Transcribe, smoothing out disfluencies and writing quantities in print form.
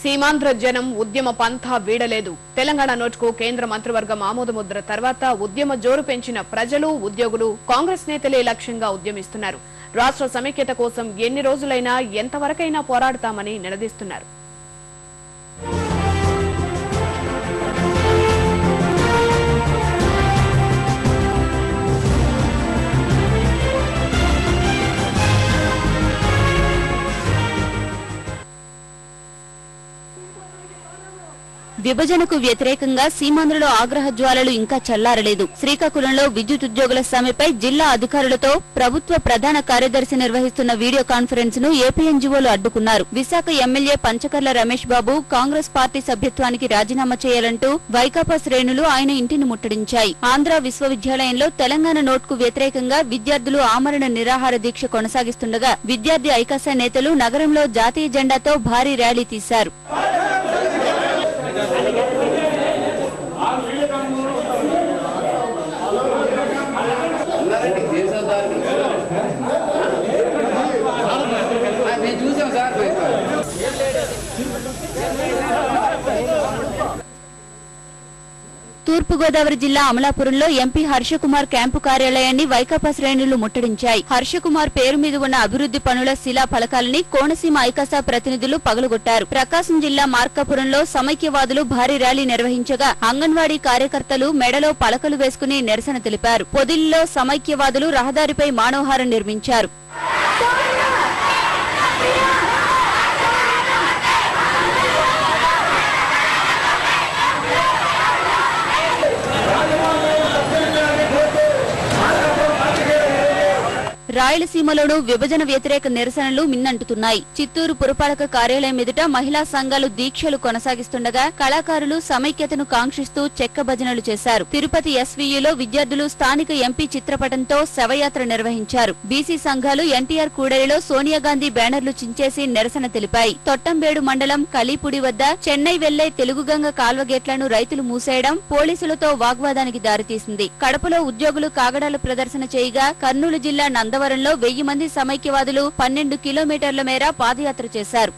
సీమాంధ్ర జనం ఉద్యమ పంథా వీడలేదు. తెలంగాణ నోటుకు కేంద్ర మంత్రివర్గం ఆమోదముద్ర తర్వాత ఉద్యమ జోరు పెంచిన ప్రజలు, ఉద్యోగులు కాంగ్రెస్ నేతలే లక్ష్యంగా ఉద్యమిస్తున్నారు. రాష్ట్ర సమైక్యత కోసం ఎన్ని రోజులైనా ఎంతవరకైనా పోరాడతామని నిలదీస్తున్నారు. విభజనకు వ్యతిరేకంగా సీమాంధ్రలో ఆగ్రహ జ్వాలలు ఇంకా చల్లారలేదు. శ్రీకాకుళంలో విద్యుత్ ఉద్యోగుల సమ్మెపై జిల్లా అధికారులతో ప్రభుత్వ ప్రధాన కార్యదర్శి నిర్వహిస్తున్న వీడియో కాన్ఫరెన్స్ ను ఏపీఎన్జీఓలు అడ్డుకున్నారు. విశాఖ ఎమ్మెల్యే పంచకర్ల రమేష్ బాబు కాంగ్రెస్ పార్టీ సభ్యత్వానికి రాజీనామా చేయాలంటూ వైకాపా శ్రేణులు ఆయన ఇంటిని ముట్టడించాయి. ఆంధ్ర విశ్వవిద్యాలయంలో తెలంగాణ నోట్కు వ్యతిరేకంగా విద్యార్థులు ఆమరణ నిరాహార దీక్ష కొనసాగిస్తుండగా విద్యార్థి ఐకాస నేతలు నగరంలో జాతీయ జెండాతో భారీ ర్యాలీ తీశారు. తూర్పుగోదావరి జిల్లా అమలాపురంలో ఎంపీ హర్షకుమార్ క్యాంపు కార్యాలయాన్ని వైకాపా శ్రేణులు ముట్టడించాయి. హర్షకుమార్ పేరు మీద ఉన్న అభివృద్ది పనుల శిలా ఫలకాలని కోనసీమ ఐకాసా ప్రతినిధులు పగలగొట్టారు. ప్రకాశం జిల్లా మార్కాపురంలో సమైక్యవాదులు భారీ ర్యాలీ నిర్వహించగా అంగన్వాడీ కార్యకర్తలు మెడలో పలకలు వేసుకుని నిరసన తెలిపారు. పొదిలిలో సమైక్యవాదులు రహదారిపై మానవహారం నిర్మించారు. రాయలసీమలోనూ విభజన వ్యతిరేక నిరసనలు మిన్నంటుతున్నాయి. చిత్తూరు పురపాలక కార్యాలయం ఎదుట మహిళా సంఘాలు దీక్షలు కొనసాగిస్తుండగా కళాకారులు సమైక్యతను కాంక్షిస్తూ చెక్క భజనలు చేశారు. తిరుపతి ఎస్వీయూలో విద్యార్థులు స్థానిక ఎంపీ చిత్రపటంతో శవయాత్ర నిర్వహించారు. బీసీ సంఘాలు ఎన్టీఆర్ కూడలిలో సోనియాగాంధీ బ్యానర్లు చించేసి నిరసన తెలిపాయి. తొట్టంబేడు మండలం కలీపుడి వద్ద చెన్నై వెళ్లే తెలుగుగంగ కాల్వగేట్లను రైతులు మూసేయడం పోలీసులతో వాగ్వాదానికి దారితీసింది. కడపలో ఉద్యోగులు కాగడాల ప్రదర్శన చేయగా కర్నూలు జిల్లా నందవరంలో 1000 మంది సమైక్యవాదులు 12 కిలోమీటర్ల మేర పాదయాత్ర చేశారు.